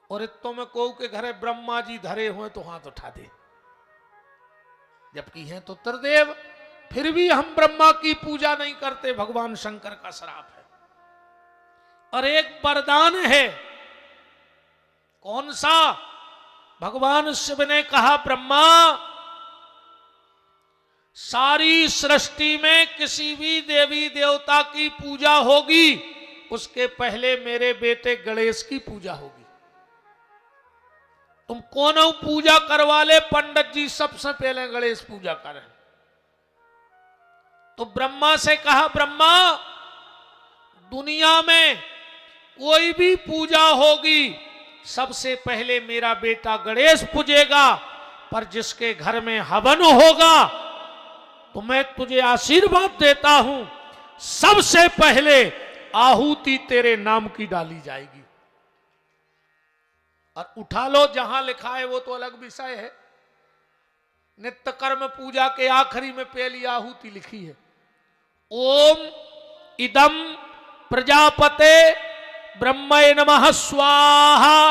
और इतो में को के घरे ब्रह्मा जी धरे हुए तो हाथ उठा दे, जबकि हैं तो त्रिदेव, फिर भी हम ब्रह्मा की पूजा नहीं करते, भगवान शंकर का श्राप है। और एक वरदान है, कौन सा? भगवान शिव ने कहा, ब्रह्मा सारी सृष्टि में किसी भी देवी देवता की पूजा होगी, उसके पहले मेरे बेटे गणेश की पूजा होगी। तुम कौन पूजा करवा ले, पंडित जी सबसे पहले गणेश पूजा करें। तो ब्रह्मा से कहा, ब्रह्मा दुनिया में कोई भी पूजा होगी सबसे पहले मेरा बेटा गणेश पूजेगा, पर जिसके घर में हवन होगा तो मैं तुझे आशीर्वाद देता हूं, सबसे पहले आहुति तेरे नाम की डाली जाएगी। और उठा लो, जहां लिखा है वो तो अलग विषय है, नित्य कर्म पूजा के आखिरी में पहली आहुति लिखी है, ओम इदम प्रजापते ब्रह्मणे नमः स्वाहा।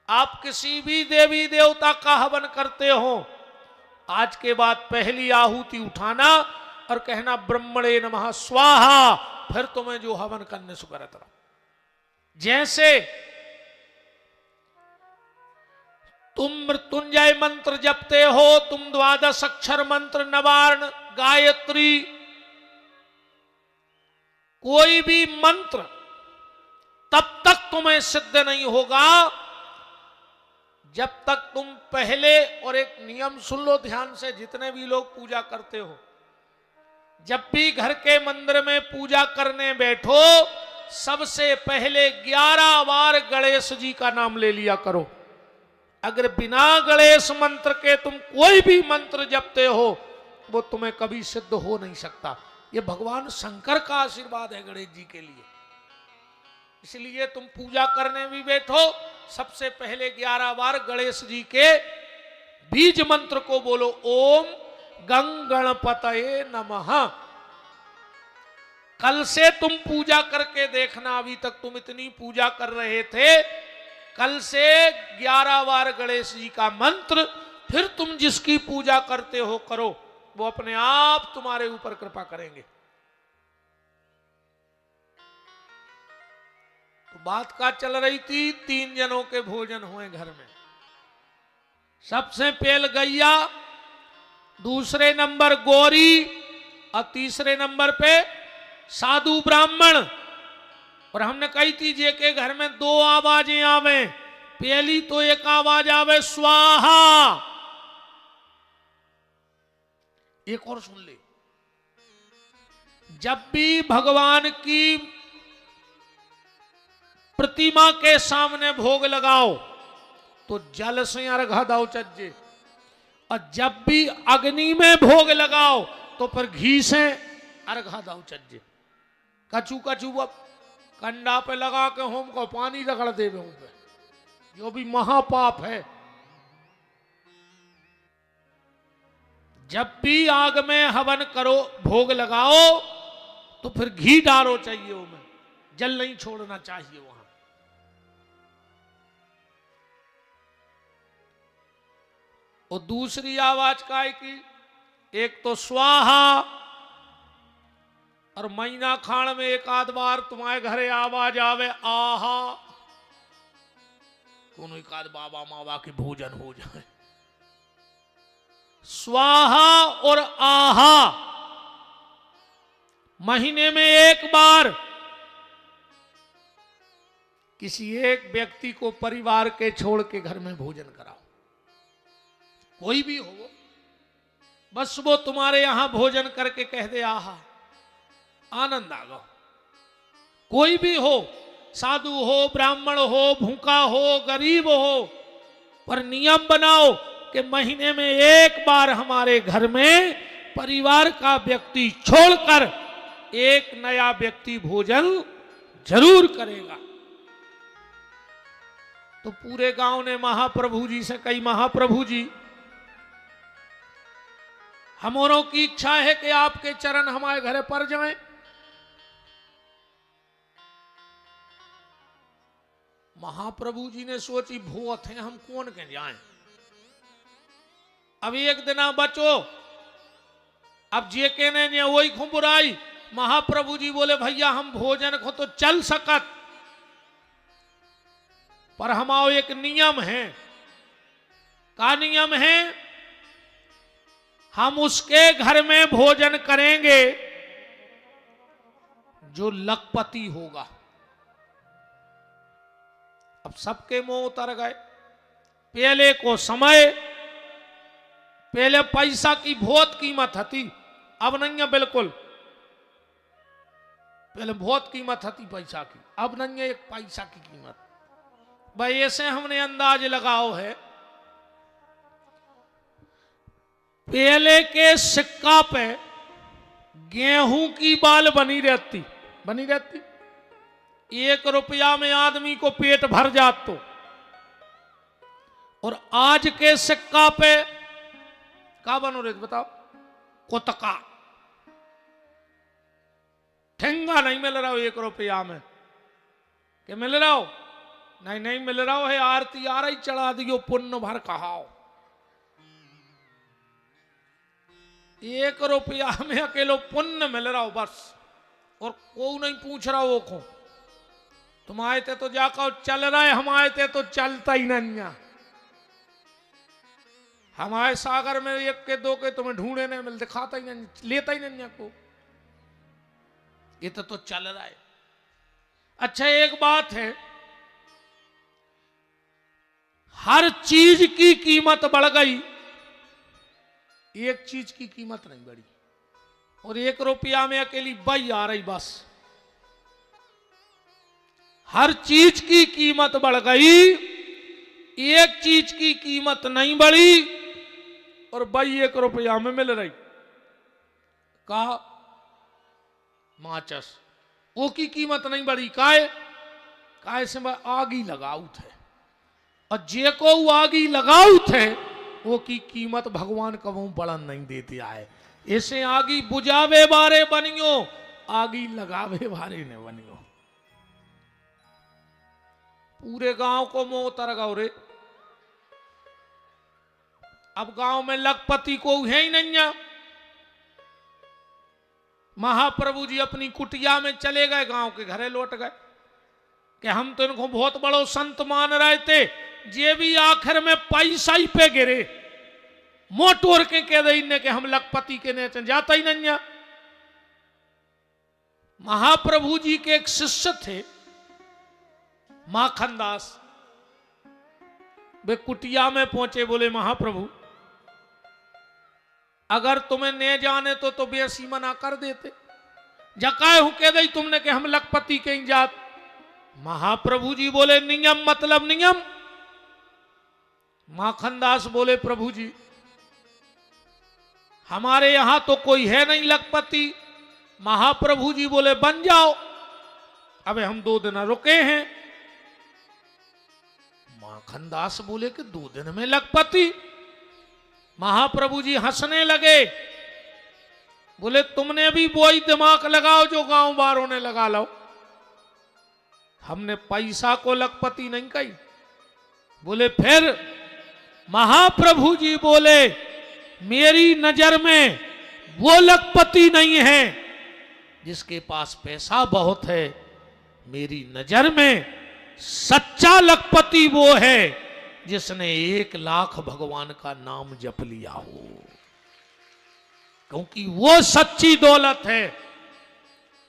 आप किसी भी देवी देवता का हवन करते हो, आज के बाद पहली आहुति उठाना और कहना ब्रह्मणे नमः स्वाहा, फिर तुम्हें जो हवन करने से करत रहो। जैसे तुम मृत्युंजय मंत्र जपते हो, तुम 12 अक्षर मंत्र, नवार्ण, गायत्री, कोई भी मंत्र तब तक तुम्हें सिद्ध नहीं होगा जब तक तुम पहले, और एक नियम सुन लो ध्यान से, जितने भी लोग पूजा करते हो, जब भी घर के मंदिर में पूजा करने बैठो, सबसे पहले 11 बार गणेश जी का नाम ले लिया करो। अगर बिना गणेश मंत्र के तुम कोई भी मंत्र जपते हो, वो तुम्हें कभी सिद्ध हो नहीं सकता। ये भगवान शंकर का आशीर्वाद है गणेश जी के लिए। इसलिए तुम पूजा करने भी बैठो, सबसे पहले 11 बार गणेश जी के बीज मंत्र को बोलो, ओम गंग गणपतये नमः। कल से तुम पूजा करके देखना, अभी तक तुम इतनी पूजा कर रहे थे, कल से 11 बार गणेश जी का मंत्र, फिर तुम जिसकी पूजा करते हो करो, वो अपने आप तुम्हारे ऊपर कृपा करेंगे। तो बात का चल रही थी, 3 जनों के भोजन हुए घर में। सबसे पहले गैया, दूसरे नंबर गौरी, और तीसरे नंबर पे साधु ब्राह्मण। और हमने कही थी जे के घर में 2 आवाजें आवे, पहली तो एक आवाज आवे स्वाहा। एक और सुन ले, जब भी भगवान की प्रतिमा के सामने भोग लगाओ तो जल से अर्घा दाओ चज्जे, और जब भी अग्नि में भोग लगाओ तो फिर घी से अर्घा दाओ चज्जे। कचू कचू कंडा पे लगा के होम को पानी रगड़ देवे होम पे, जो भी महापाप है। जब भी आग में हवन करो, भोग लगाओ, तो फिर घी डालो चाहिए उसमें, जल नहीं छोड़ना चाहिए वहां। और दूसरी आवाज का है कि एक तो स्वाहा, और महीना खान में एक आध बार तुम्हारे घरे आवाज आवे आहा, कोनो एक आध बाबा मावा के भोजन हो जाए। स्वाहा और आहा महीने में एक बार किसी एक व्यक्ति को परिवार के छोड़ के घर में भोजन कराओ, कोई भी हो, बस वो तुम्हारे यहां भोजन करके कह दे आहा, आनंद आ गो। कोई भी हो, साधु हो, ब्राह्मण हो, भूखा हो, गरीब हो, पर नियम बनाओ कि महीने में एक बार हमारे घर में परिवार का व्यक्ति छोड़कर एक नया व्यक्ति भोजन जरूर करेगा। तो पूरे गांव ने महाप्रभु जी से कही, महाप्रभु जी हमोरों की इच्छा है कि आपके चरण हमारे घरे पर जाएं। महाप्रभु जी ने सोची भूत है हम कौन के जाएं, अब एक दिन बचो, अब जे कहने ने वही खूब बुराई। महाप्रभु जी बोले भैया हम भोजन को तो चल सकत, पर हमारो एक नियम है। का नियम है? हम उसके घर में भोजन करेंगे जो लखपति होगा। अब सबके मुंह उतर गए। पहले को समय, पहले पैसा की बहुत कीमत थी, अब नहीं है बिल्कुल। पहले बहुत कीमत थी पैसा की, अब नहीं है एक पैसा की कीमत। भाई ऐसे हमने अंदाज लगाओ है, पहले के सिक्का पे गेहूं की बाल बनी रहती। 1 रुपया में आदमी को पेट भर जात तो। और आज के सिक्का पे का बनो रहे बताओ? कोतका ठेंगा नहीं मिल रहा हो 1 रुपया में। क्या मिल रहा हो? नहीं मिल रहा हो है। आरती आ रही चढ़ा दियो पुण्य भर कहाओ। 1 रुपया में अकेलो पुण्य मिल रहा हो बस, और कोई नहीं पूछ रहा वो को। तुम आए थे तो जाकर चल रहा है, हम आए थे तो चलता ही नहीं। हमारे सागर में 1 के 2 के तुम्हें ढूंढे नहीं मिल, दिखाता ही नहीं, लेता ही नहीं को। ये तो चल रहा है। अच्छा एक बात है, हर चीज की कीमत बढ़ गई, एक चीज की कीमत नहीं बढ़ी। और 1 रुपया में अकेली बई आ रही बस। हर चीज की कीमत बढ़ गई, एक चीज की कीमत नहीं बढ़ी, और बई 1 रुपया में मिल रही। का माचस, वो की कीमत नहीं बढ़ी। काय से आग ही लगाऊ थे, और जे को वो आग ही लगाऊ थे वो की कीमत भगवान कबू बढ़न नहीं देते आए। ऐसे आगी बुझावे बारे बनियो, आगी लगावे बारे ने बनियो। पूरे गांव को मोह उतर गौ रे। अब गांव में लखपति को है ही नहीं। महाप्रभु जी अपनी कुटिया में चले गए, गांव के घरे लौट गए कि हम तो इनको बहुत बड़ो संत मान रहे थे, ये भी आखिर में पैसा ही पे गिरे। मोटोर के कह दे इन्हें कि हम लखपति के ने जाता ही नहीं। महाप्रभु जी के एक शिष्य थे माखनदास, वे कुटिया में पहुंचे, बोले महाप्रभु अगर तुम्हें ने जाने तो बेसी मना कर देते। जकाए हूं कह दई तुमने कि हम लखपति के ही जात। महाप्रभु जी बोले नियम मतलब नियम। माखनदास बोले प्रभु जी हमारे यहां तो कोई है नहीं लखपति। महाप्रभु जी बोले बन जाओ, अबे हम 2 दिन रुके हैं। माखनदास बोले कि 2 दिन में लखपति? महाप्रभु जी हंसने लगे, बोले तुमने भी वही दिमाग लगाओ जो गांव वालों ने लगा लो। हमने पैसा को लखपति नहीं कही। बोले फिर? महाप्रभु जी बोले मेरी नजर में वो लखपति नहीं है जिसके पास पैसा बहुत है, मेरी नजर में सच्चा लखपति वो है जिसने 1 लाख भगवान का नाम जप लिया हो, क्योंकि वो सच्ची दौलत है।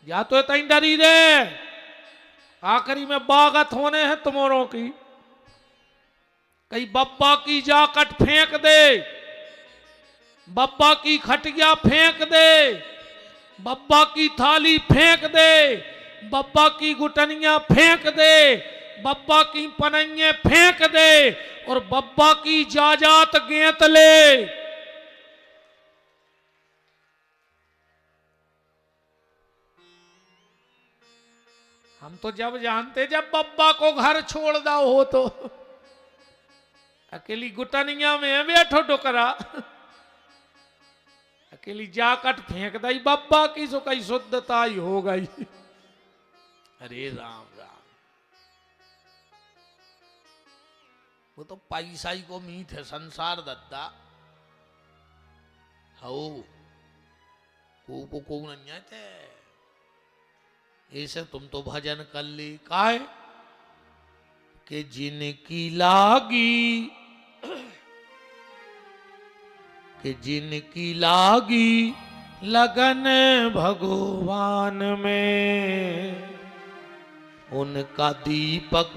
या तो तई डरी रे, आखिरी में बागत होने हैं तुम्हारों की। कई बब्बा की जाकट फेंक दे, बब्बा की खटिया फेंक दे, बब्बा की थाली फेंक दे, बब्बा की गुटनियां फेंक दे, बब्बा की पनइये फेंक दे, और बब्बा की जाजात गेंत ले। हम तो जब जानते जब बब्बा को घर छोड़ दो हो तो अकेली गुटनिया में बैठो टोकरा, अकेली जाकट फेंक दई बब्बा की सो कई शुद्धता ही हो गई। अरे राम राम। वो तो पैसा को मीठ है संसार दत्ता हो को नहीं थे ऐसे तुम तो भजन कर ली काय कि जिनकी लागी लगन भगवान में उनका दीपक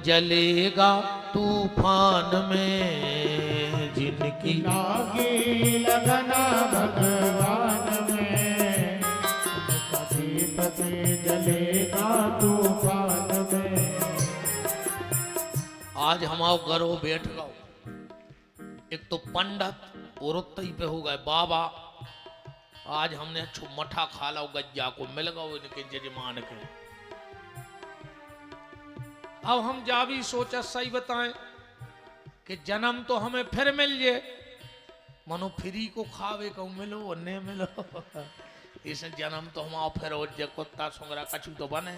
जलेगा तूफान में। जिनकी लागी लगन भगवान में उनका दीपक जलेगा तूफान में। आज हम आओ घरों बैठ गओ, एक तो पंडित औरत पे हो गए बाबा, आज हमने मठा खा लो गज्जा को मिल गओ इनके जजमान के। अब हम जा भी सोचा सही बताएं कि जन्म तो हमें फिर मिल जाए, मनो फ्री को खावे को मिलो और नहीं मिलो इस जन्म तो हम आओ फिर और कुत्ता सुंगरा कछु तो बने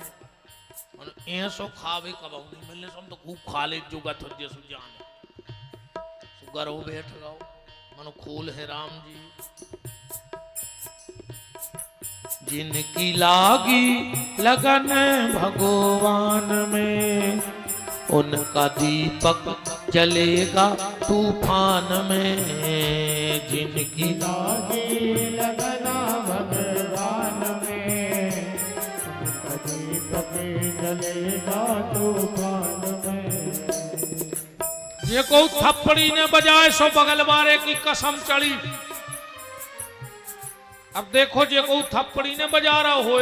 ऐसो खावे कब नहीं मिलने हम तो खूब खा ले जुगा थोड़े सुजान सुगर हो बैठ गओ मनो खोल है राम जी। जिनकी लागी लगन भगवान में उनका दीपक जलेगा तूफान में। जिनकी लागी लगन भगवान में उनका दीपक जलेगा तूफान में। ये को थप्पड़ी ने बजाए सो बगल वाले की कसम चढ़ी। अब देखो जे को थप्पड़ी ने बजा रहा हो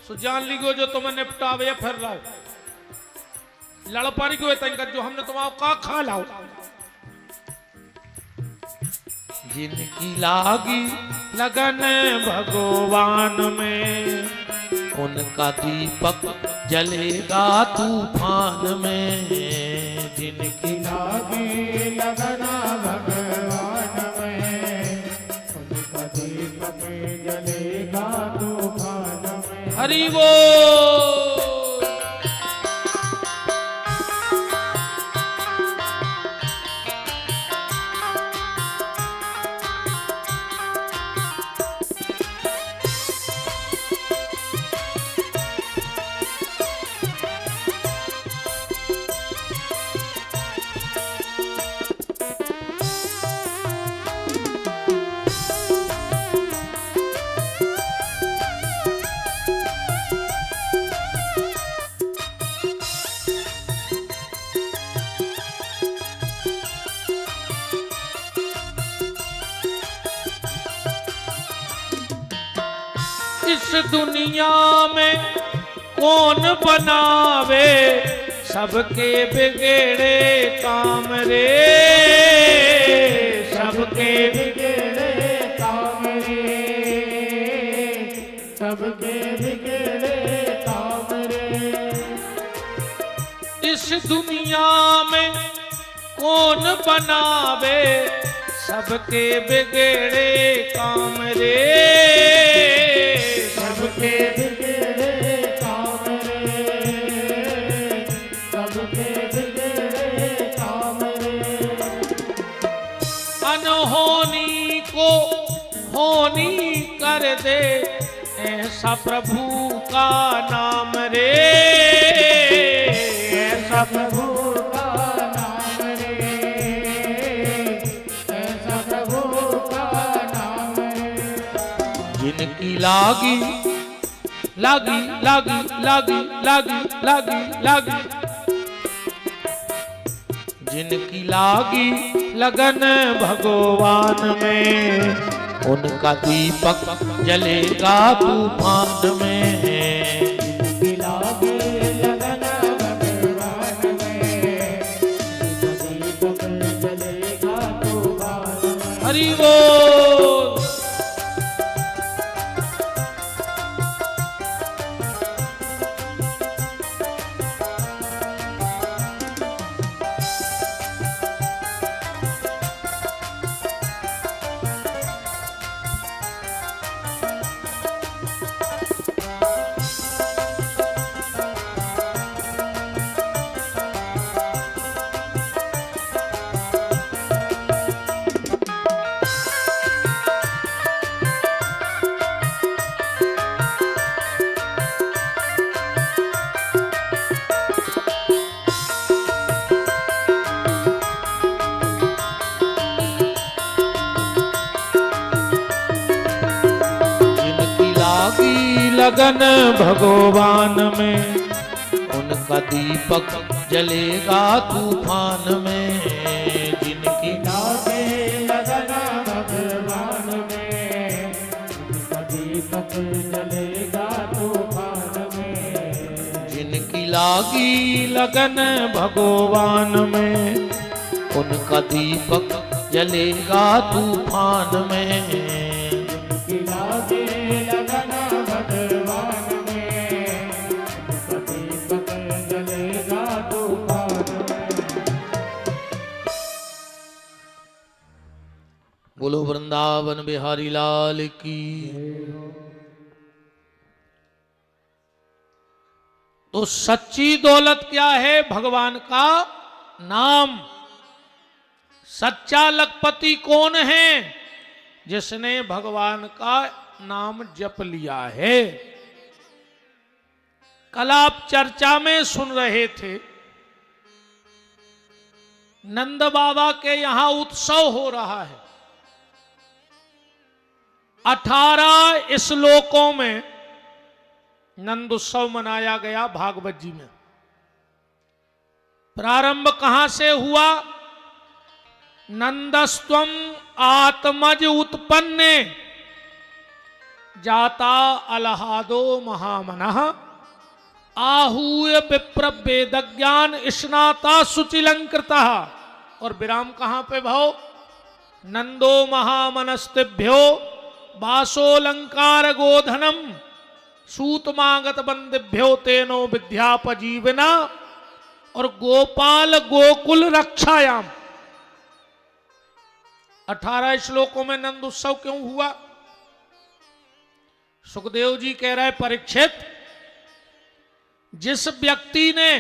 सो जान लीगो जो तुम्हें निपटावे फिर रहा लड़ पारी को जो हमने तुम्हारा का खा लाओ। जिनकी लागी लगन भगवान में उनका दीपक जलेगा तूफान में। जिनकी लागी लगन भगवान में उनका दीपक जलेगा तूफान में। हरि वो इस दुनिया में कौन बनावे सबके बिगड़े काम रे। सबके बिगड़े काम रे सबके बिगड़े काम रे। इस दुनिया में कौन बनावे सबके बिगड़े काम रे। सबके बिगड़े काम रे सबके बिगड़े काम रे। अनहोनी को होनी कर दे ऐसा प्रभु का नाम रे। ऐसा प्रभु का नाम रे ऐसा प्रभु का नाम रे। जिनकी लागी लागी लागी लागी लागी लागी लागी जिनकी लागी लगन भगवान में उनका दीपक जलेगा तूफान में। जिनकी लागी लगन भगवान में उनका दीपक जलेगा तूफान में। हरि बोल। लगन भगवान में, उनका दीपक जलेगा तूफान में। जिनकी लागे लगन भगवान में, उनका दीपक जलेगा तूफान में। जिनकी लागी लगन भगवान में, उनका दीपक जलेगा तूफान में। जिनकी लागे लगन भगवान में, उनका दीपक जलेगा तूफान में। बोलो वृंदावन बिहारी लाल की। तो सच्ची दौलत क्या है? भगवान का नाम। सच्चा लखपति कौन है? जिसने भगवान का नाम जप लिया है। कल आप चर्चा में सुन रहे थे, नंद बाबा के यहां उत्सव हो रहा है। 18 श्लोकों में नंद उत्सव मनाया गया भागवत जी में। प्रारंभ कहां से हुआ? नंदस्त्वम आत्मज उत्पन्ने जाता अलहादो महामनः आहूय विप्र वेद ज्ञान स्नाता शुचिलंकृतः। और विराम कहां पे भाव? नंदो महामनस्तिभ्यो वासोलंकार गोधनम सूतमागत बंदिभ्यो तेनो विद्यापजीवना। और गोपाल गोकुल रक्षायाम। 18 श्लोकों में नंद उत्सव क्यों हुआ? सुखदेव जी कह रहे परीक्षित, जिस व्यक्ति ने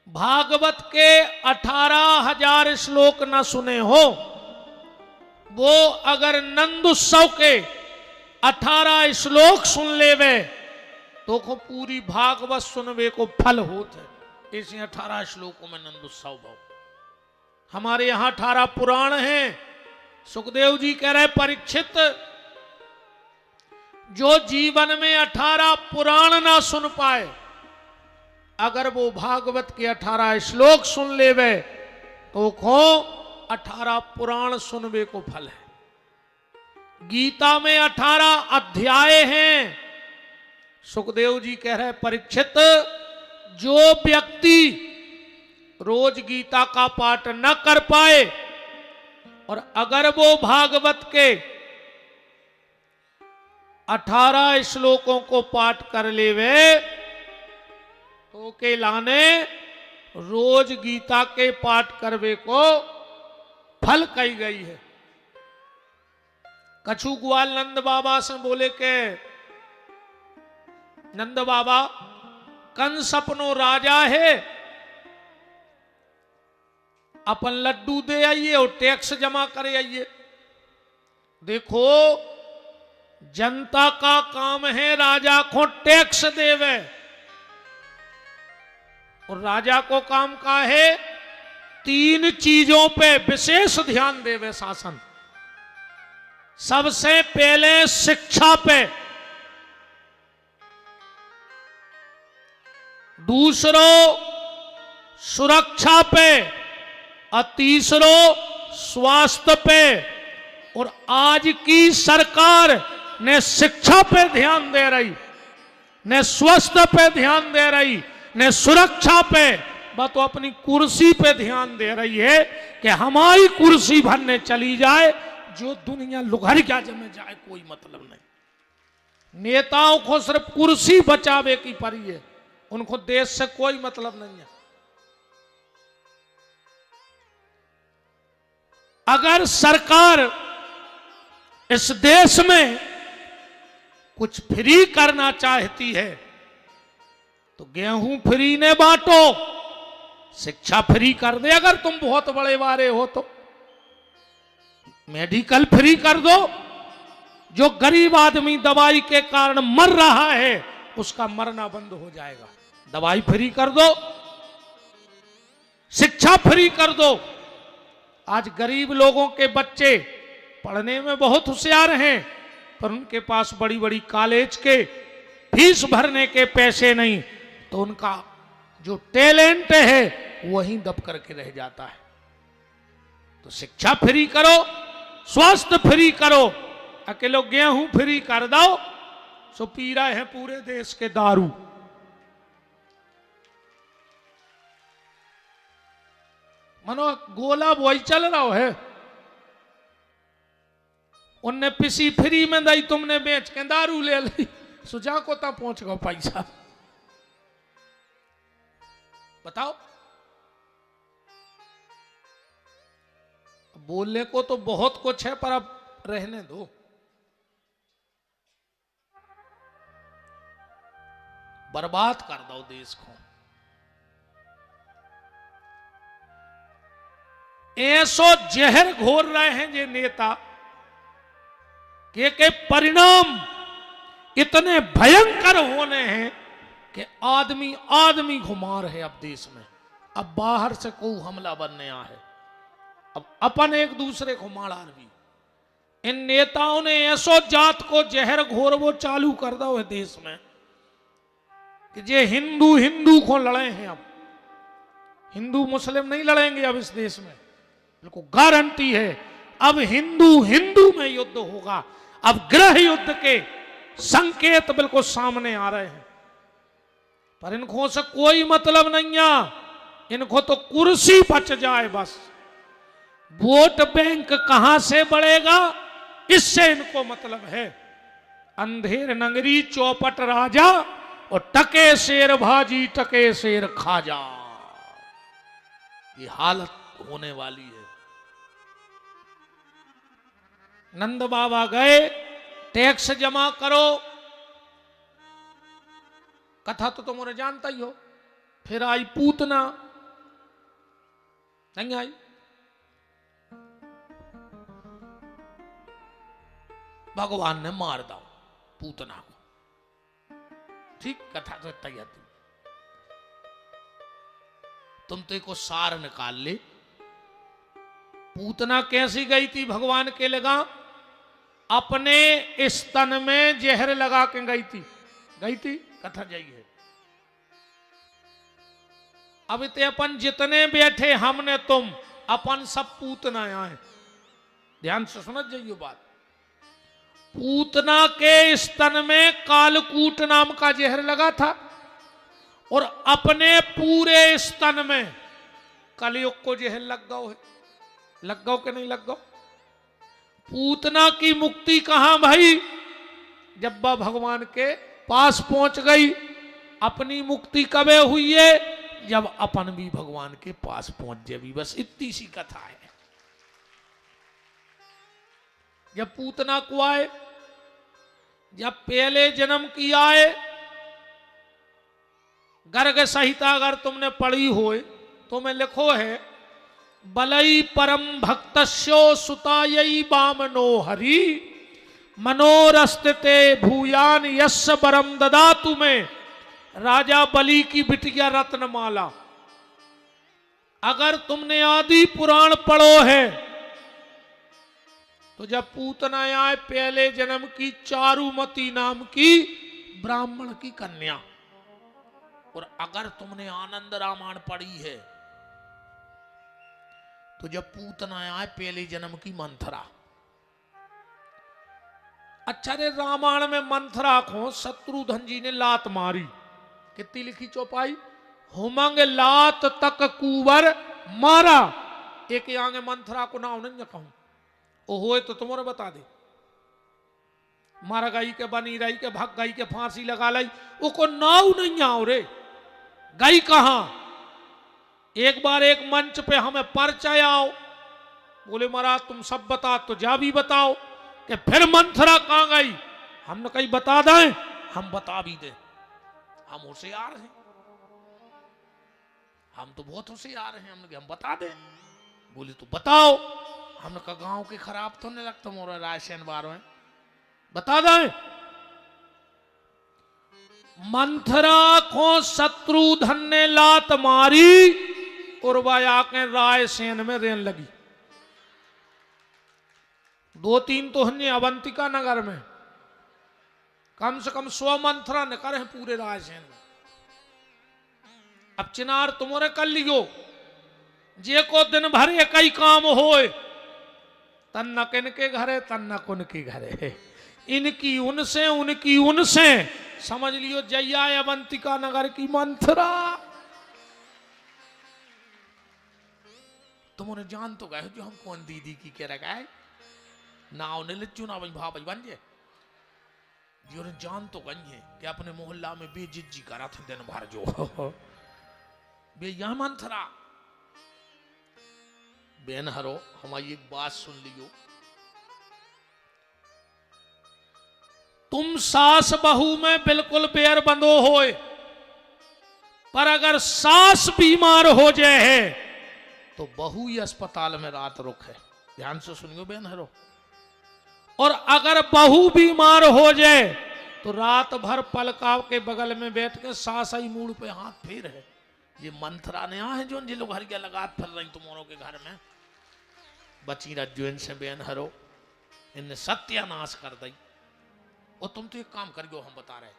भागवत के 18,000 श्लोक न सुने हो, वो अगर नंद उत्सव के 18 श्लोक सुन लेवे तो को पूरी भागवत सुनवे को फल होते। इसी 18 श्लोकों में नंद उत्सव भाव। हमारे यहां 18 पुराण हैं। सुखदेव जी कह रहे परीक्षित, जो जीवन में 18 पुराण ना सुन पाए, अगर वो भागवत के 18 श्लोक सुन लेवे तो को 18 पुराण सुनवे को फल है। गीता में 18 अध्याय हैं। सुखदेव जी कह रहे परीक्षित, जो व्यक्ति रोज गीता का पाठ न कर पाए और अगर वो भागवत के 18 श्लोकों को पाठ कर लेवे तो के लाने रोज गीता के पाठ करवे को फल कही गई है। कछु ग्वाल नंद बाबा से बोले के नंद बाबा कंस अपनो राजा है, अपन लड्डू दे आइए और टैक्स जमा करे आइए। देखो, जनता का काम है राजा को टैक्स देवे, और राजा को काम का है 3 चीजों पे विशेष ध्यान देवे शासन। सबसे पहले शिक्षा पे, दूसरो सुरक्षा पे, और तीसरो स्वास्थ्य पे। और आज की सरकार ने शिक्षा पे ध्यान दे रही, ने स्वास्थ्य पे ध्यान दे रही, ने सुरक्षा पे, वह तो अपनी कुर्सी पे ध्यान दे रही है कि हमारी कुर्सी भरने चली जाए, जो दुनिया लुघर क्या जमे जाए कोई मतलब नहीं। नेताओं को सिर्फ कुर्सी बचावे की पड़ी है, उनको देश से कोई मतलब नहीं है। अगर सरकार इस देश में कुछ फ्री करना चाहती है तो गेहूं फ्री ने बांटो, शिक्षा फ्री कर दे अगर तुम बहुत बड़े वाले हो तो, मेडिकल फ्री कर दो। जो गरीब आदमी दवाई के कारण मर रहा है उसका मरना बंद हो जाएगा। दवाई फ्री कर दो, शिक्षा फ्री कर दो। आज गरीब लोगों के बच्चे पढ़ने में बहुत होशियार हैं, पर उनके पास बड़ी बड़ी कॉलेज के फीस भरने के पैसे नहीं, तो उनका जो टैलेंट है वहीं दब करके रह जाता है। तो शिक्षा फ्री करो, स्वास्थ्य फ्री करो, अकेलो गेहूं फ्री कर दो, सो पी रहे हैं पूरे देश के दारू। मनो गोला वही चल रहा है, उनने पिसी फ्री में दई, तुमने बेच के दारू ले ली, सुजा को ता पहुंच गो पैसा। बताओ, बोलने को तो बहुत कुछ है, पर अब रहने दो। बर्बाद कर दो देश को। ऐसो जहर घोर रहे हैं ये नेता के परिणाम इतने भयंकर होने हैं कि आदमी आदमी घुमार है अब देश में। अब बाहर से कोई हमला बनने आ है, अब अपन एक दूसरे को मारा भी। इन नेताओं ने ऐसो जात को जहर घोर वो चालू कर दो है देश में कि जे हिंदू हिंदू को लड़े हैं। अब हिंदू मुस्लिम नहीं लड़ेंगे अब इस देश में, बिल्कुल गारंटी है। अब हिंदू हिंदू में युद्ध होगा। अब गृह युद्ध के संकेत बिल्कुल सामने आ रहे हैं, पर इनको से कोई मतलब नहीं है। इनको तो कुर्सी बच जाए बस, वोट बैंक कहां से बढ़ेगा इससे इनको मतलब है। अंधेर नगरी चौपट राजा और टके शेर भाजी टके शेर खाजा, ये हालत होने वाली है। नंद बाबा गए, टैक्स जमा करो, कथा तो तुमने जानता ही हो। फिर आई पूतना, नहीं आई, भगवान ने मार दो पूतना को। ठीक, कथा तो इतना ही आती। तुम तो एक सार निकाल ले। पूतना कैसी गई थी भगवान के लगा? अपने स्तन में जहर लगा के गई थी, कथा जाइए। अब इतने अपन जितने बैठे हमने तुम अपन सब पूतना आए, ध्यान से समझ जाइए बात। पूतना के स्तन में कालकूट नाम का जहर लगा था और अपने पूरे स्तन में कलयुग को जहर लग गया है। लग गो कि नहीं लग गो? पूतना की मुक्ति कहां भाई? जब वह भगवान के पास पहुंच गई। अपनी मुक्ति कबे हुई है? जब अपन भी भगवान के पास पहुंच जाए। बस इतनी सी कथा है। जब पूतना को आए, जब पहले जन्म की आए, गर्ग संहिता अगर तुमने पढ़ी हो तो मैं लिखो है, बलई परम भक्तस्यो सुतायई बामनो हरि मनोरस्ते भूयान यस्स बरम ददातु में। राजा बलि की बिटिया रत्नमाला। अगर तुमने आदि पुराण पढ़ो है तो जब पूतना आए, पहले जन्म की चारुमती नाम की ब्राह्मण की कन्या। और अगर तुमने आनंद रामायण पढ़ी है तो जब पूतना आए, पहले जन्म की मंथरा। अच्छा रे, रामायण में मंथरा को शत्रुघ्न जी ने लात मारी। कितनी लिखी चौपाई? हुमंग लात तक कुवर मारा। एक आगे मंथरा को नाम नहीं कहूं, ओ होए तो तुम्हारे बता दे। मारा गई के बनी रही के भाग गई के फांसी लगा लाई, वो को नाव नहीं आओ रे। गई कहां? एक बार एक मंच पे हमें परिचय आओ, बोले महाराज तुम सब बता, तो जा भी बताओ कि फिर मंथरा कहां गई? हमने कहीं बता दें, हम बता भी दे। हम होशियार हैं, हम तो बहुत होशियार हैं। हमने हम बता दें। बोले तो बताओ। हमने कहा गांव के खराब तो नहीं लगता मोरा राशन बार में, बता दें। मंथरा को शत्रुघ्न ने लात मारी और वह आके रायसेन में रहने लगी। 2-3 तो हन्ने अवंतिका नगर में, कम से कम 100 मंत्रा न करे पूरे रायसेन में। अब चिनार तुम्हारे कर लियो, जे को दिन भर एक ही काम होए, तन न किन के घरे तन न कुन के घरे, इनकी उनसे उनकी उनसे, समझ लियो जैया अवंतिका नगर की मंथरा। तुमने जान तो गए जो हम कौन दीदी की कह रखा है ना, उन्हें लिचू ना भाई भाई बन जाए जी, उन्हें जान तो गई है कि अपने मोहल्ला में बेजिज्जी करा था दिन भर जो बे यह मंथरा। बेन हरो हमारी एक बात सुन लियो, तुम सास बहू में बिल्कुल बैर बंदो होए, पर अगर सास बीमार हो जाए है तो बहू ही अस्पताल में रात रुक है। ध्यान से सुनियो बेन हरो। और अगर बहू बीमार हो जाए तो रात भर पलकाव के बगल में बैठ के सास ही मूड पे हाथ फेर है। ये मंथरा ने है जो जिन लोग हर क्या लगात फिर रही तुम्हारों के घर में बची रज्जो इनसे बेन हरो, इनने सत्यानाश कर दी। और तुम तो एक काम कर गयो, हम बता रहे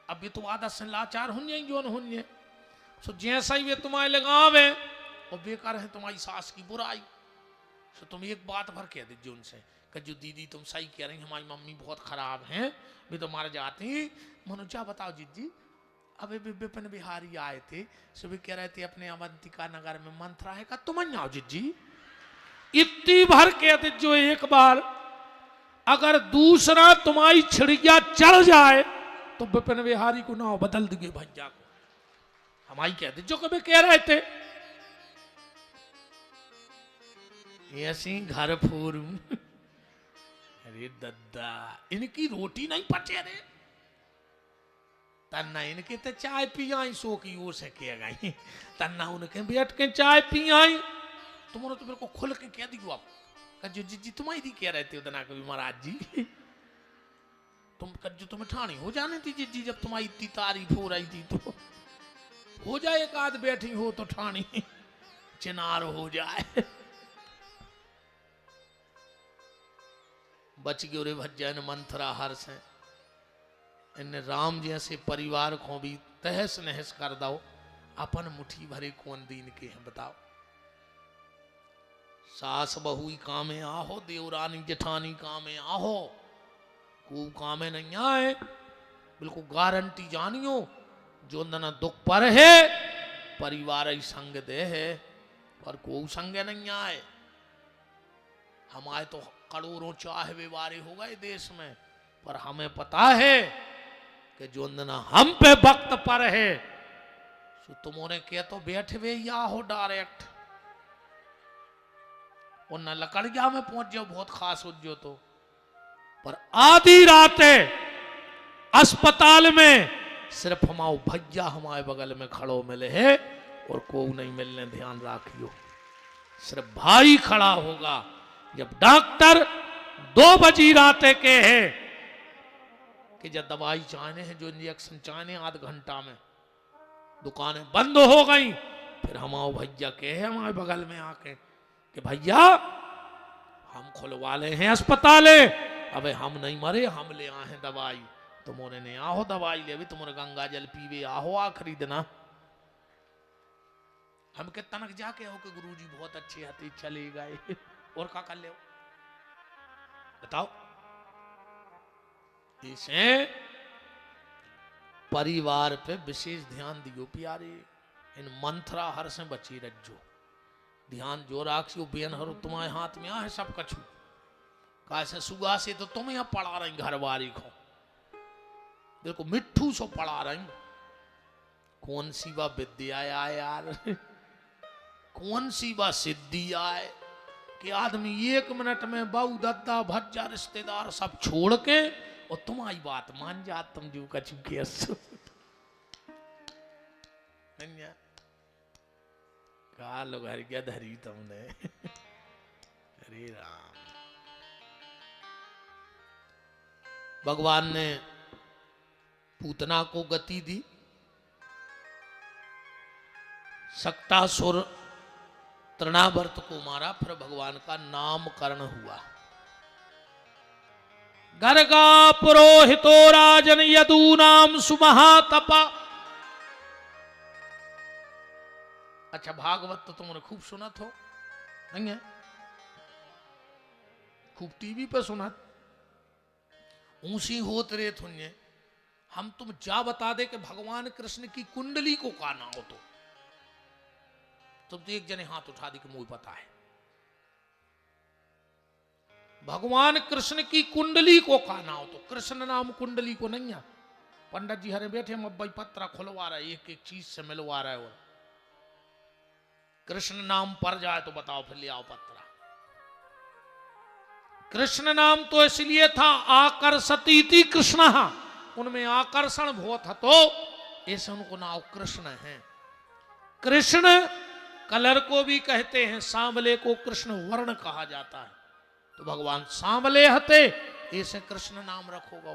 अब ये तुम आदत से लाचार हुन्ये जो हुन्ये, सो जैसा ही वे तुम्हारे लगावे और बेकार है तुम्हारी सास की बुराई, सो तुम एक बात भर कह दीजिए उनसे कि जो दीदी तुम सही कह रही, हमारी मम्मी बहुत खराब हैं, वे तो मार जाती। मनुजा बताओ जीजी, अबे विपिन बिहारी आए थे, सो वे कह रहे थे अपने अवंतिका नगर में मंथरा है का, तुम आओ जीजी। इतनी भर कह दीजिए एक बार, अगर दूसरा तुम्हारी छिड़िया चढ़ जाए तो विपिन बिहारी को नाव बदल दिए भैया को, हमारी कह दीजिए कभी कह रहे थे ऐसी घर फोरू। अरे दद्दा, इनकी रोटी नहीं पचे रे, तन्ना इनके तो चाय पी आई, सो की ओर से कह गई, तन्ना उनके बैठ के चाय पी आई। तुमने तो मेरे को खुल के कह दी आप जो जी तुम्हारी कह रहे थे उतना कभी महाराज जी, तुम जो तुम्हें ठानी हो जाने थी जी, जब तुम्हारी इतनी तारीफ हो रही थी तो हो जाए एक आध बैठी हो तो ठानी चिनार हो जाए। बच गयो रे भज्जन मंथरा हर से, इन राम जैसे परिवार को भी तहस नहस कर दो, अपन मुट्ठी भरे कौन दीन के हैं बताओ। सास बहू कामे आहो, देवरानी जेठानी कामे आहो, को कामे नहीं आए, बिल्कुल गारंटी जानियो। जो न दुख पर है परिवार ही संग दे है, पर को संग नहीं आए। हमारे तो करोड़ों चाहवे वारे हो गए देश में, पर हमें पता है कि जो न हम पे वक्त पर है, सो तुमने क्या तो बैठे हुए या हो डायरेक्ट, और न लकड़िया में पहुंच जाओ बहुत खास हो जो तो, पर आधी रात अस्पताल में सिर्फ हमारे भैया हमारे बगल में खड़ो मिले है और को नहीं मिलने, ध्यान रखियो। सिर्फ भाई खड़ा होगा जब डॉक्टर 2 बजी रात के है कि जब दवाई चाहने हैं, जो इंजेक्शन चाहने आध घंटा में, दुकानें बंद हो गई। फिर हमारे भैया के है हमारे बगल में आके कि भैया हम खुलवा ले हैं अस्पताल, अबे हम नहीं मरे, हम ले आए हैं दवाई, तुमने ने आहो दवाई ले, अभी तुमने गंगा जल पीवे आहो आ खरीदना। हम के तनक जाके हो कि गुरुजी बहुत अच्छे आते चले गए, और का कर ले बताओ। इसे परिवार पे विशेष ध्यान दियो प्यारे, इन मंथरा हर से बची रज्जो, ध्यान जो राखियो। बेन हरो तुम्हारे हाथ में आ है सब कछु, कैसे सुगा से तो तुम यहाँ पढ़ा रही घरवारी को, देखो मिट्ठू सो पढ़ा रही, कौन सी बा विद्या आए यार, कौन सी बा सिद्धि आए कि आदमी 1 मिनट में बहू दद्दा भज्जा रिश्तेदार सब छोड़ के और तुम्हारी बात मान जा, तुम जो कछु के का लोग हर क्या धरी तुमने। अरे राम, भगवान ने पूतना को गति दी, सक्तासुर तृणावर्त को मारा, फिर भगवान का नामकरण हुआ। गर्गा पुरोहितो राजन यदूनाम सुमहातपा। अच्छा, भागवत तो तुमने खूब सुना थो, नहीं है? खूब टीवी पे सुना। ऊंसी होत रे थुन्ये हम तुम जा बता दे कि भगवान कृष्ण की कुंडली को का ना हो तो तुम तो एक जने हाथ उठा दी कि मुझे पता है। भगवान कृष्ण की कुंडली को का ना हो तो कृष्ण नाम कुंडली को नहीं है। पंडित जी हरे बैठे मब्बई पत्रा खुलवा रहा है, एक एक चीज से मिलवा रहा है। और कृष्ण नाम पर जाए तो बताओ, फिर ले आओ पत्रा। कृष्ण नाम तो इसलिए था आकर्षती थी कृष्ण, उनमें आकर्षण बहुत था तो ऐसे उनको नाम कृष्ण है। कृष्ण कलर को भी कहते हैं, सांवले को कृष्ण वर्ण कहा जाता है। तो भगवान सांवले हते, ऐसे कृष्ण नाम रखोगा।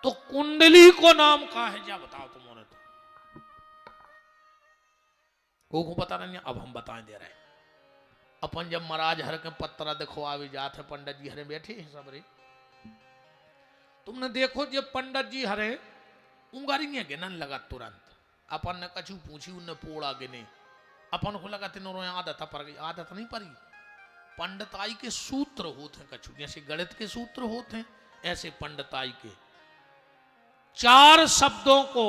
तो कुंडली को नाम कहा है, जा बताओ तुमने तो को पता नहीं। अब हम बताएं दे रहे। अपन जब महाराज हर के पत्रा देखो आवी जात है, पंडित जी हरे बैठे हैं सब रे। तुमने देखो जब पंडित जी हरे उंगारी नहीं गिनन लगा तुरंत। अपन ने कछु पूछी, उन्हें पोड़ा गिने। अपन को लगा तीनों आदत पर गई, आदत नहीं पड़ी। पंडिताई के सूत्र होते हैं कछु, जैसे गणित के सूत्र होते हैं ऐसे पंडिताई के 4 शब्दों को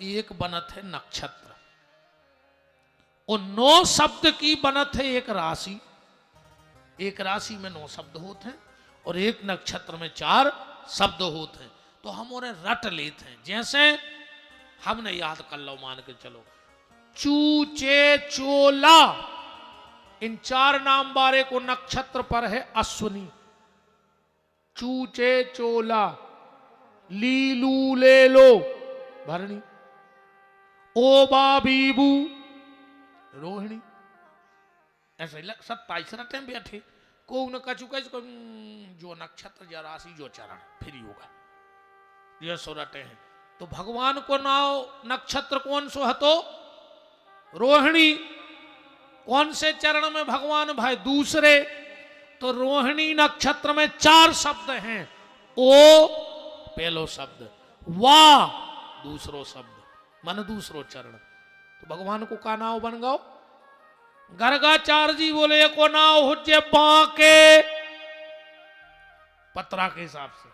एक बनत है नक्षत्र, और 9 शब्द की बनत है एक राशि। एक राशि में 9 शब्द होते हैं और एक नक्षत्र में 4 शब्द होते हैं। तो हम उन्हें रट लेते हैं। जैसे हमने याद कर लो, मान के चलो चूचे चोला, इन 4 नाम बारे को नक्षत्र पर है अश्विनी। चूचे चोला, लीलू ले लो भरणी, ओबा बीबू रोहिणी। ऐसे 27 रटे बैठे को न कछु कह जो नक्षत्र या राशि जो चरण फिर होगा, ये सो रटे हैं। तो भगवान को नाम नक्षत्र कौन सो है तो रोहिणी। कौन से चरण में भगवान भाई? दूसरे। तो रोहिणी नक्षत्र में 4 शब्द हैं। ओ पहलो शब्द, वाह दूसरो शब्द, मन दूसरो चरण। तो भगवान को का नाव बन गो? गर्गाचार्य जी बोले को नाव हुज्जे बांके पत्रा के हिसाब से,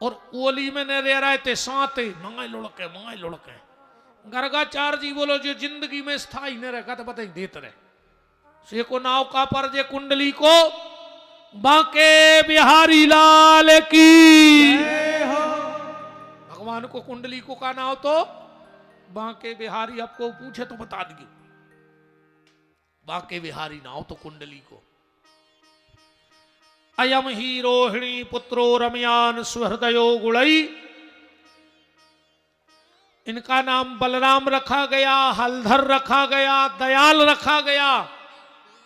और ओली में न रह रहे थे साते मंगाई लुड़के। गर्गाचार्य जी बोलो जो जिंदगी में स्थाई न रखा तो बताई देते रहे। से को नाव का पर जे कुंडली को बांके बिहारी लाल की। भगवान को कुंडली को का नाव तो बांके बिहारी। आपको पूछे तो बता दिए, बांके बिहारी नाव तो कुंडली को। अयम ही रोहिणी पुत्रो रमयान सुहृदयो गुणई। इनका नाम बलराम रखा गया, हलधर रखा गया, दयाल रखा गया,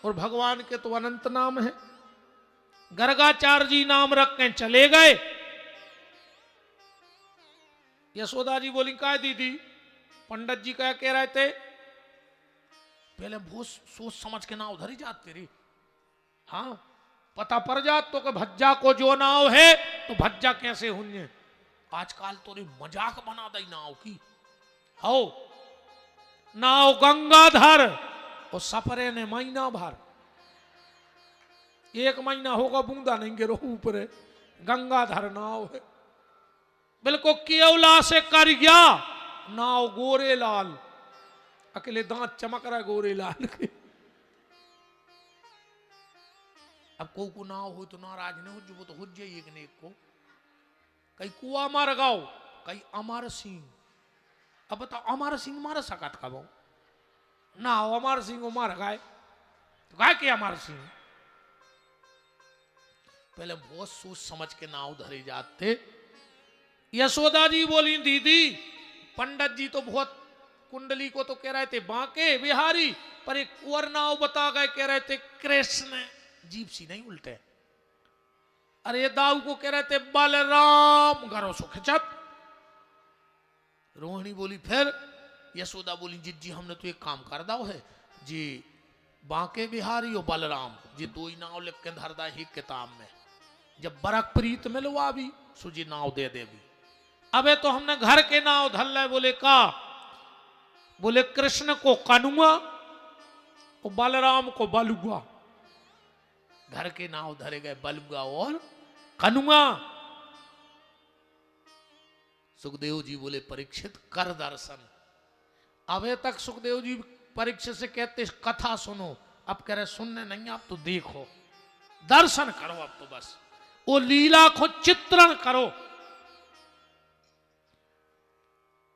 और भगवान के तो अनंत नाम है। गर्गाचार्य जी नाम रख के चले गए। यशोदा जी बोली काय दीदी? पंडित जी क्या कह रहे थे? पहले बहुत सोच समझ के ना उधर ही जाते रे। हाँ पता पड़ जात तो कि भज्जा को जो नाव है तो भज्जा कैसे हुए। आजकल तो रे मजाक बना दी नाव की। हो नाव गंगाधर और सफरे ने महीना भर, 1 महीना होगा बूंदा नहीं गिरो ऊपर। गंगाधर नाव है, बिल्कुल केवला से कर गया नाव गोरे लाल। अकेले दांत चमक रहा है गोरे लाल के। अब को नाव हो तो नाराज नहीं हो, जो वो तो हो जाइए एक ने एक को। कई कुआ मार गाओ, कई अमर सिंह। अब बताओ अमर सिंह मार सकत कब ना हो? अमर सिंह मार गाय तो गाय के अमर सिंह। पहले बहुत सोच समझ के नाव धरे जाते। यशोदा जी बोली दीदी पंडित जी तो बहुत कुंडली को तो कह रहे थे बांके बिहारी, पर एक और नाव बता गए, कह रहे थे कृष्ण। जीप सी नहीं उल्टे। अरे दाऊ को कह रहे थे बलराम, घरों सो खिंचत। रोहिणी बोली फिर। यशोदा बोली जी हमने तो एक काम कर दाओ है जी, बांके बिहारी और बलराम जी 2 ही नाव लिख के धर दा ही किताब में। जब बरक प्रीत मिलवा भी सुजी नाव दे दे भी। अबे तो हमने घर के नाव धर ले, बोले का, बोले कृष्ण को कनुआ और बलराम को बलुआ। घर के नाव धरे गए बलुआ और कनुआ। सुखदेव जी बोले परीक्षित कर दर्शन। अबे तक सुखदेव जी परीक्षित से कहते कथा सुनो, अब कह रहे सुनने नहीं, आप तो देखो, दर्शन करो, अब तो बस वो लीला को चित्रण करो।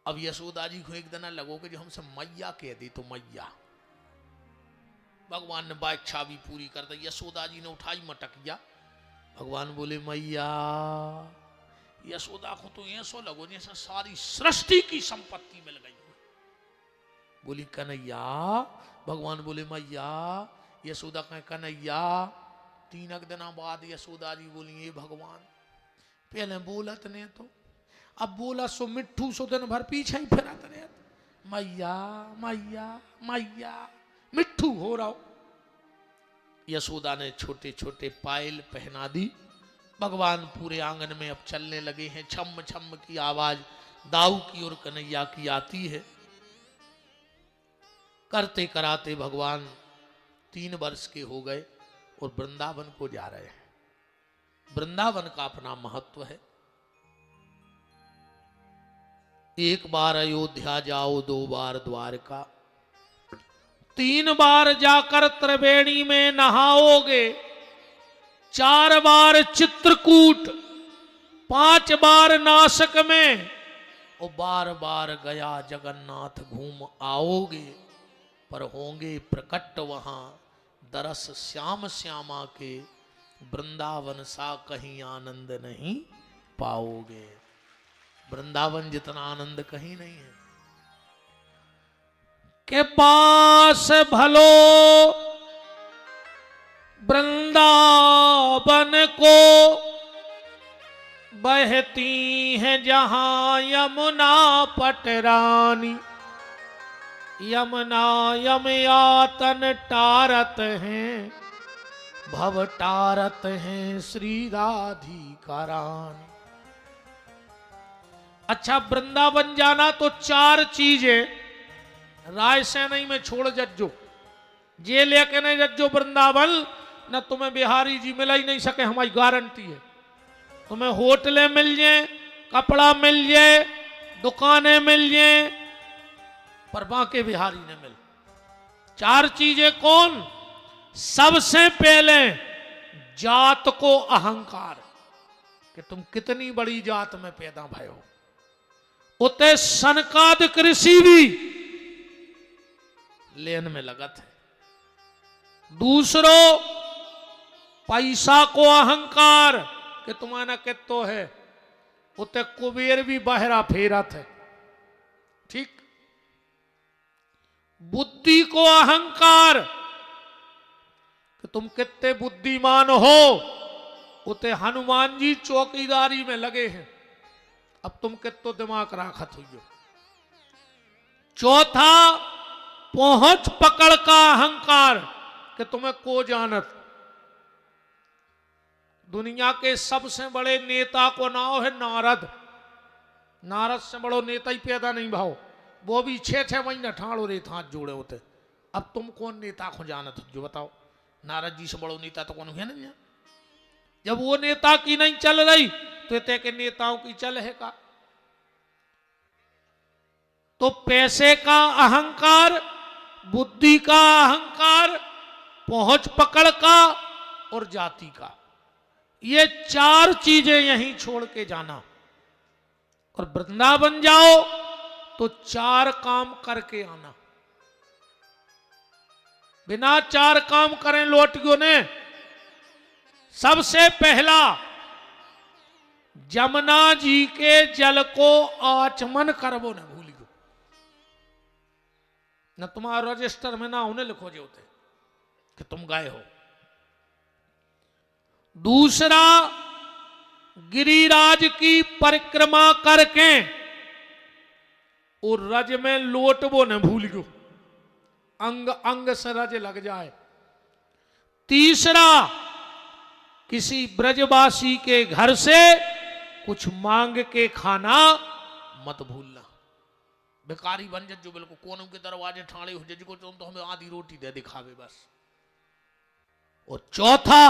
अब यशोदा जी को एक दिन लगो कि जो हमसे मैया कह दी तो मैया, भगवान ने बाइच्छा भी पूरी कर दी। यशोदा जी ने उठाई मटकिया, भगवान बोले मैया। यशोदा को तो ऐसो लगो जैसे सारी सृष्टि की संपत्ति मिल गई। बोली कन्हैया, भगवान बोले मैया। यशोदा कहे कन्हैया। 3 दिन बाद यशोदा जी बोली ये भगवान, पहले बोलत ने तो, अब बोला सो मिट्ठू सो दिन भर पीछे ही फिरत रहे, मैया मैया मैया, मिट्ठू हो रहा। यशोदा ने छोटे छोटे पायल पहना दी। भगवान पूरे आंगन में अब चलने लगे हैं। छम छम की आवाज दाऊ की और कन्हैया की आती है। करते कराते भगवान 3 वर्ष के हो गए और वृंदावन को जा रहे हैं। वृंदावन का अपना महत्व है। 1 बार अयोध्या जाओ, 2 बार द्वारका, 3 बार जाकर त्रिवेणी में नहाओगे, 4 बार चित्रकूट, 5 बार नासिक में और बार बार गया जगन्नाथ घूम आओगे। पर होंगे प्रकट वहां दरस श्याम श्यामा के, वृंदावन सा कहीं आनंद नहीं पाओगे। वृंदावन जितना आनंद कहीं नहीं है। के पास भलो वृंदावन को, बहती है जहां यमुना पटरानी। यमुना यमयातन टारत हैं, भव टारत हैं श्री राधिका रानी। अच्छा, वृंदावन जाना तो 4 चीजें रायसेन में छोड़ जज्जो, जे लेके नहीं जज्जो वृंदावन, न तुम्हें बिहारी जी मिला ही नहीं सके, हमारी गारंटी है। तुम्हें होटलें मिल जाए, कपड़ा मिल जाए, दुकानें मिल जाए, पर बांके बिहारी ने मिल। 4 चीजें कौन? सबसे पहले जात को अहंकार, कि तुम कितनी बड़ी जात में पैदा भय हो। उते सनकादिक ऋषि भी लेन में लगत है। दूसरो पैसा को अहंकार, कि तुम्हारा कितो है। उते कुबेर भी बहरा फेरत है। ठीक। बुद्धि को अहंकार, कि तुम कितने बुद्धिमान हो। उते हनुमान जी चौकीदारी में लगे हैं, अब तुम कितो दिमाग राखत हो। चौथा पहुंच पकड़ का अहंकार, कि तुम्हें को जानत। दुनिया के सबसे बड़े नेता को नाम है नारद। नारद से बड़ो नेता ही पैदा नहीं भाव, वो भी 6 महीने ठाणो रे हाथ जोड़े होते। अब तुम कौन नेता को जानत हो जो बताओ? नारद जी से बड़ो नेता तो कौन है नहीं। जब वो नेता की नहीं चल रही तो ते के नेताओं की चल है का? तो पैसे का अहंकार, बुद्धि का अहंकार, पहुंच पकड़ का और जाति का, ये 4 चीजें यहीं छोड़ के जाना। और वृंदावन जाओ तो 4 काम करके आना। बिना 4 काम करें लौटियों ने। सबसे पहला, जमुना जी के जल को आचमन करबो न भूलियो। न तुम्हारा रजिस्टर में ना उन्हें लिखो जो होते कि तुम गए हो। दूसरा, गिरिराज की परिक्रमा करके और रज में लोटबो न भूलियो, अंग अंग से रज लग जाए। तीसरा, किसी ब्रजवासी के घर से कुछ मांग के खाना मत भूलना। भिखारी बन जो बिल्कुल कोनों के दरवाजे ठाणे हो जिसको तो हमें आधी रोटी दे दिखावे बस। और चौथा,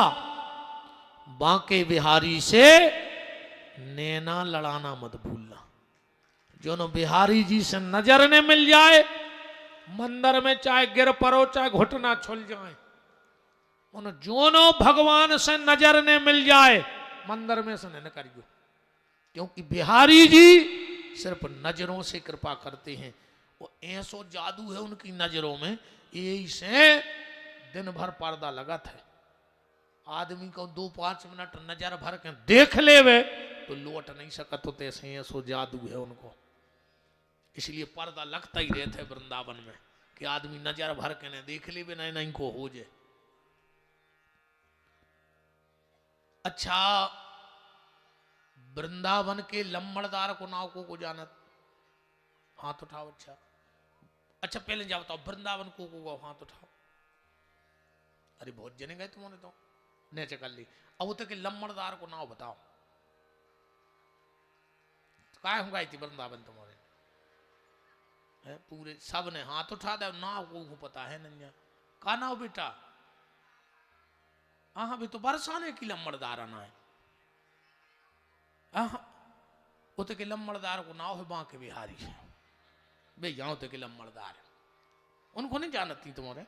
बांके बिहारी से नैना लड़ाना मत भूलना। जो न बिहारी जी से नजर ने मिल जाए, मंदिर में चाहे गिर पड़ो चाहे घुटना छुल जाए, उन जोनो भगवान से नजर ने मिल जाए, मंदिर में से न करियो। क्योंकि बिहारी जी सिर्फ नजरों से कृपा करते हैं। वो ऐसो जादू है उनकी नजरों में, यही से दिन भर पर्दा लगत है। आदमी को 2-5 मिनट नजर भर के देख लेवे तो लौट नहीं सकत होते, ऐसे ऐसो जादू है उनको। इसलिए पर्दा लगता ही रहता है वृंदावन में कि आदमी नजर भर के न देख ले बिना नहीं को हो जाए। अच्छा, वृंदावन के लम्बड़दार को नाव को जानत? हाथ उठाओ। अच्छा पहले जाओ बताओ वृंदावन को हाथ उठाओ। अरे बहुत जने गए तुमने तो ने कर ली। अब वो के लम्बड़दार को नाव बताओ, काय हम गई थी वृंदावन तुम्हारे? है पूरे सब ने हाथ उठा दे। नाव को पता है नहीं का नाव बेटा? हाँ भी तो बरसाने की लम्बड़दार आना है। वो तो के लम्बड़दार को नाव है बांके बिहारी है बे, यहाँ तो के लम्बड़दार उनको नहीं जानती तुम्हारे?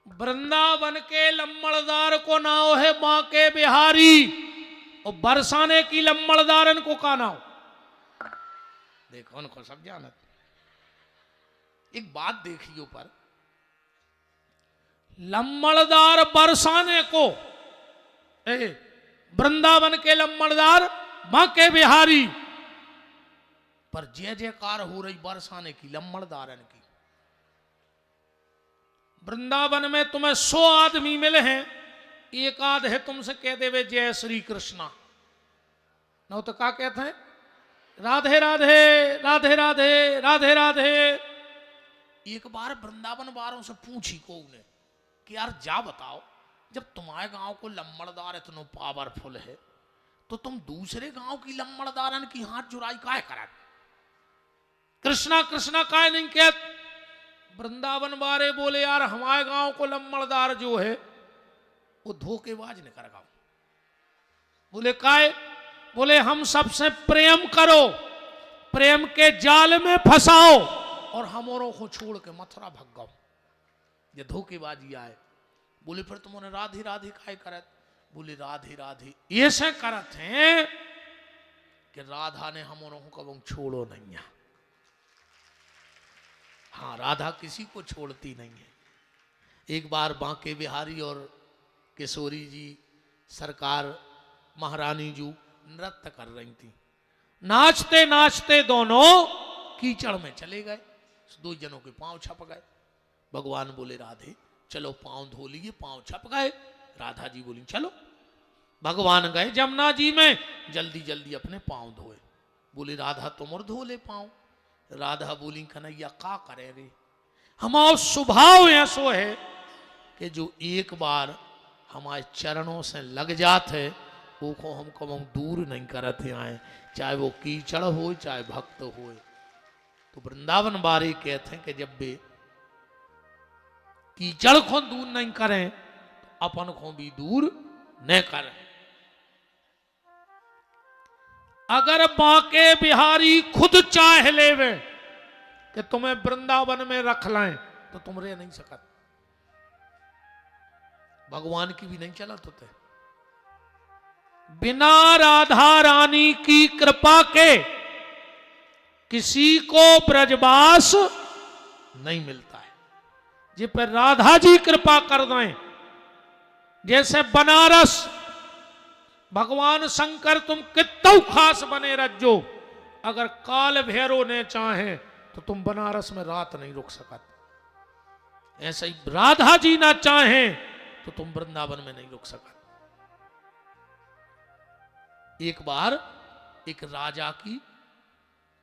वृंदावन के लम्बड़दार को नाव है बांके बिहारी, और बरसाने की लम्बड़दारन को का नाव? देखो उनको सब जानत। एक बात देखियो पर, लम्बड़दार बरसाने को, वृंदावन के लम्बड़दार बांके बिहारी, पर जय जयकार हो रही बरसाने की लम्बड़दारन की। वृंदावन में तुम्हें 100 आदमी मिले हैं, एक आध है तुमसे कह देवे जय श्री कृष्णा, न तो क्या कहते हैं? राधे राधे राधे राधे राधे राधे। एक बार वृंदावन वालों से पूछी को उन्हें कि यार जा बताओ, जब तुम्हारे गांव को लम्बड़दार इतना पावरफुल है तो तुम दूसरे गांव की लम्बड़दारन की हाथ जुड़ाई काय करा? कृष्णा कृष्णा काय नहीं कहत? वृंदावन वाले बोले यार हमारे गांव को लम्बड़दार जो है वो धोखेबाज ने कर गाँव। बोले काय? बोले हम सबसे प्रेम करो, प्रेम के जाल में फंसाओ और हमोरों को छोड़ के मथुरा भग गाओ। ये धोखेबाजी आए। बोले फिर तुमने राधे राधे काय करत? बोले राधे राधे ऐसे करत हैं कि राधा ने हमोरों को कभी छोड़ो नहीं है। हाँ, राधा किसी को छोड़ती नहीं है। एक बार बांके बिहारी और किशोरी जी सरकार महारानी जी नृत्य कर रही थी। नाचते नाचते दोनों कीचड़ में चले गए, 2 जनों के पांव छप गए। भगवान बोले राधे चलो पांव धो लिए, पांव छप गए। राधा जी बोली चलो। भगवान गए जमुना जी में, जल्दी जल्दी अपने पांव धोए। बोले राधा तुम और धो ले पांव। राधा बोली कन्हैया का करे रे, हमारा स्वभाव ऐसो है कि जो एक बार हमारे चरणों से लग जाते वो को हम कभी दूर नहीं करते आए, चाहे वो कीचड़ हो चाहे भक्त हो। तो वृंदावन बारे कहते हैं कि जब वे कीचड़ को दूर नहीं करें तो अपन को भी दूर न करें। अगर बांके बिहारी खुद चाह लेवे कि तुम्हें वृंदावन में रख लाएं तो तुम रह नहीं सकत। भगवान की भी नहीं चलत होते। बिना राधा रानी की कृपा के किसी को ब्रजवास नहीं मिलता है। जिस पर राधा जी कृपा कर दें, जैसे बनारस भगवान शंकर तुम कितना खास बने रज्जो, अगर काल भैरव ने चाहे तो तुम बनारस में रात नहीं रुक सकत। ऐसे ही राधा जी ना चाहे तो तुम वृंदावन में नहीं रुक सकत। एक बार एक राजा की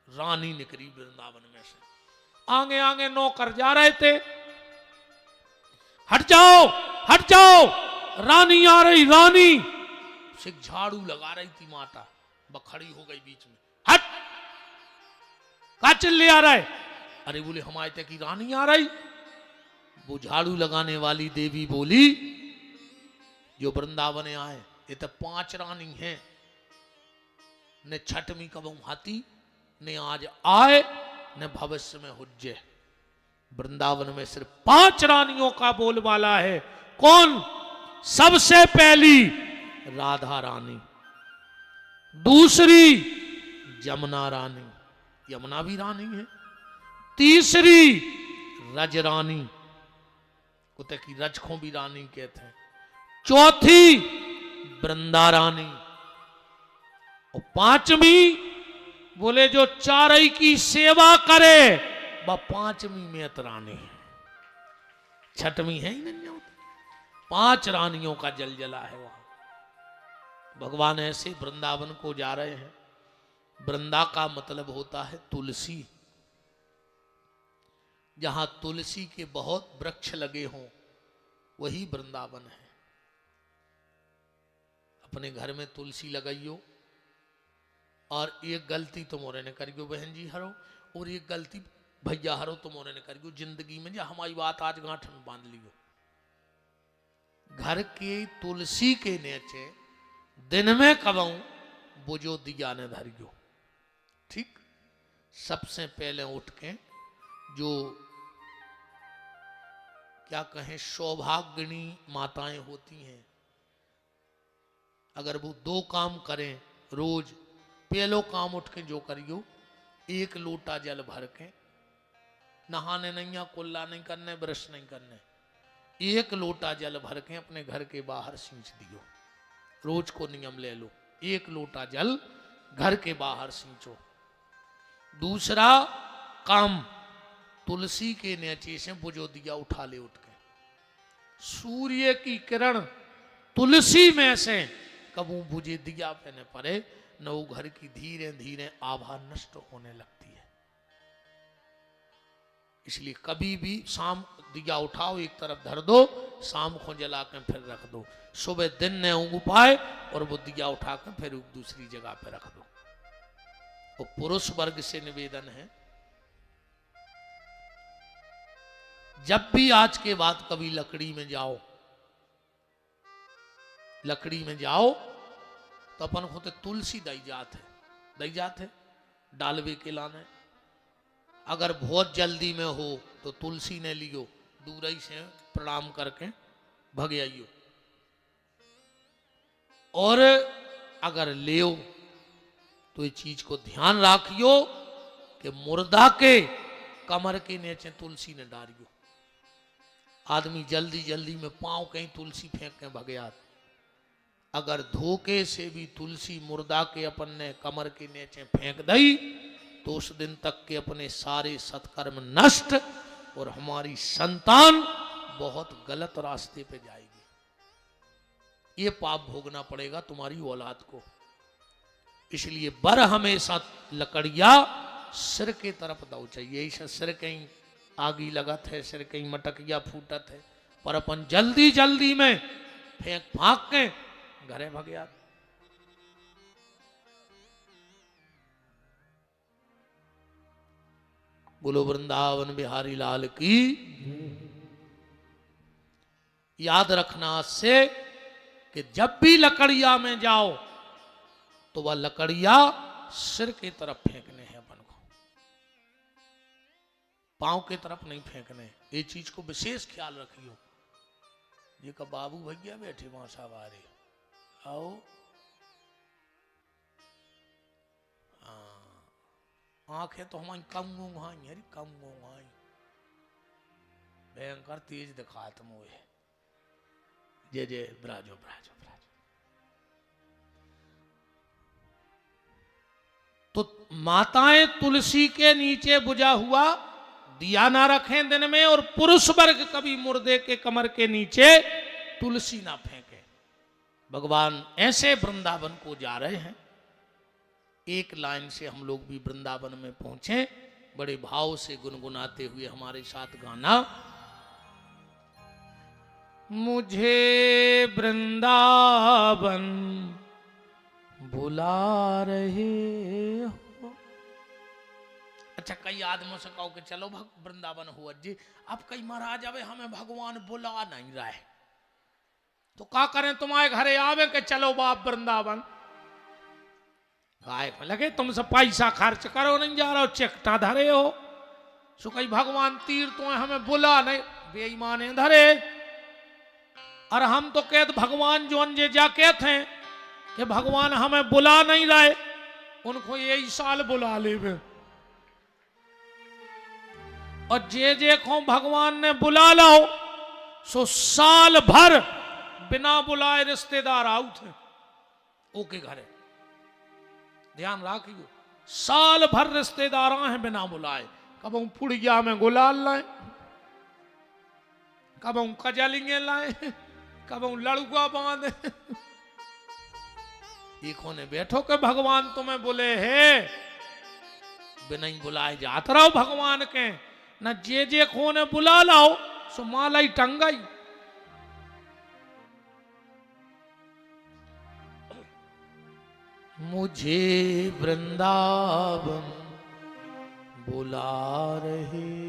रानी निकली वृंदावन में से, आगे आगे नौकर जा रहे थे, हट जाओ हट जाओ। रानी आ रही, रानी। उसे झाड़ू लगा रही थी माता, बखड़ी हो गई बीच में, हट, का चिल्ले आ रहा है? अरे बोले हमारे तक की रानी आ रही। वो झाड़ू लगाने वाली देवी बोली, जो वृंदावन आए ये तो 5 रानी हैं, ने छठवीं कबू हाथी, ने आज आए, ने भविष्य में हुज्जे। वृंदावन में सिर्फ 5 रानियों का बोलबाला है। कौन? सबसे पहली राधा रानी, दूसरी जमुना रानी, यमुना भी रानी है, तीसरी रज रानी, उते की रज को भी रानी कहते हैं, चौथी वृंदा रानी, और 5वीं बोले जो चारई की सेवा करे वह 5वीं में रानी है, 6वीं है ही नहीं होती। 5 रानियों का जलजला है वहां। भगवान ऐसे वृंदावन को जा रहे हैं। वृंदा का मतलब होता है तुलसी। जहां तुलसी के बहुत वृक्ष लगे हों वही वृंदावन है। अपने घर में तुलसी लगाइयो, और एक गलती तुमोरे ने करियो बहन जी हरो, और एक गलती भैया हरो तुमोरे ने करियो जिंदगी में, जो हमारी बात आज गांठ में बांध लियो। घर के तुलसी के नीचे दिन में कबऊ बुझो दिया ने धरियो। ठीक, सबसे पहले उठ के जो क्या कहें सौभाग्यनी माताएं होती हैं, अगर वो 2 काम करें रोज, पहलो काम उठ के जो करियो, 1 लोटा जल भर के, नहाने नहीं या कुल्ला नहीं करने, ब्रश नहीं करने, 1 लोटा जल भर के अपने घर के बाहर सींच दियो। रोज को नियम ले लो, 1 लोटा जल घर के बाहर सींचो। दूसरा काम, तुलसी के नीचे से बुझो दिया उठा ले उठ के। सूर्य की किरण तुलसी में से कबू बुझे दिया पे न पड़े, न वो घर की धीरे धीरे आभा नष्ट होने लगती है। इसलिए कभी भी शाम दिया उठाओ, एक तरफ धर दो, शाम को जला के फिर रख दो। सुबह दिन ने उग पाए और वो दिया उठा के फिर दूसरी जगह पे रख दो। और पुरुष वर्ग से निवेदन है, जब भी आज के बाद कभी लकड़ी में जाओ, लकड़ी में जाओ तो अपन को तो तुलसी दई जात है डालवे के लाने। अगर बहुत जल्दी में हो तो तुलसी ने लियो, दूर ही से प्रणाम करके भग आइयो। और अगर लियो तो ये चीज को ध्यान रखियो कि मुर्दा के कमर के नीचे तुलसी ने डालियो। आदमी जल्दी जल्दी में पांव कहीं तुलसी फेंक के भग आत। अगर धोखे से भी तुलसी मुर्दा के अपन ने कमर के नीचे फेंक दई तो उस दिन तक के अपने सारे सत्कर्म नष्ट, और हमारी संतान बहुत गलत रास्ते पे जाएगी। ये पाप भोगना पड़ेगा तुम्हारी औलाद को। इसलिए बर हमेशा लकड़िया सिर के तरफ दो चाहिए। ऐसा सिर कहीं आगी लगत है, सिर कहीं मटकिया फूटत है, पर अपन जल्दी जल्दी में फेंक फांक के घरे भग गया। बोलो वृंदावन बिहारी लाल की। याद रखना से कि जब भी लकड़िया में जाओ तो वह लकड़िया सिर की तरफ फेंकने हैं अपन को, पांव की तरफ नहीं फेंकने। ये चीज को विशेष ख्याल रखियो। ये का बाबू भैया बैठे वहां सवारी आओ, आंखें तो हमारी कम गुंगाई है, कम गुंगाई, भयंकर तेज दिखात मोहे। जय जय ब्राजो ब्राजो ब्राजो। तो माताएं तुलसी के नीचे बुझा हुआ दिया ना रखें दिन में, और पुरुष वर्ग कभी मुर्दे के कमर के नीचे तुलसी ना फेंके। भगवान ऐसे वृंदावन को जा रहे हैं। एक लाइन से हम लोग भी वृंदावन में पहुंचे, बड़े भाव से गुनगुनाते हुए हमारे साथ गाना। मुझे वृंदावन बुला रहे हो। अच्छा, कई आदमियों से कहो कि चलो वृंदावन हुआ जी, अब कई महाराज अबे हमें भगवान बुला नहीं रहा है, तो क्या करें, तुम्हारे घरे आवे के चलो बाप वृंदावन, गाय लगे तुमसे पैसा खर्च करो नहीं जा रहा हो, चिकटा धरे हो, सो कई भगवान तीर तो हमें बुला नहीं, बेईमाने धरे। और हम तो कहते भगवान जो जे जा कहते हैं कि भगवान हमें बुला नहीं रहे, उनको यही साल बुला ले। और जे को भगवान ने बुला लाओ सो साल भर बिना बुलाए रिश्तेदार आउट है ओके घरे, ध्यान रखियो, साल भर रिश्तेदार हैं बिना बुलाए, कब पुड़िया में गुलाल लाए, कब कजलिंगे लाए, कब लड़ुआ बांधे। एक ने बैठो के भगवान तुम्हें बोले है, बिना ही बुलाए जात रहो भगवान के, न जे को ने बुला लाओ सो माला ही टंगाई। मुझे वृंदावन बुला रहे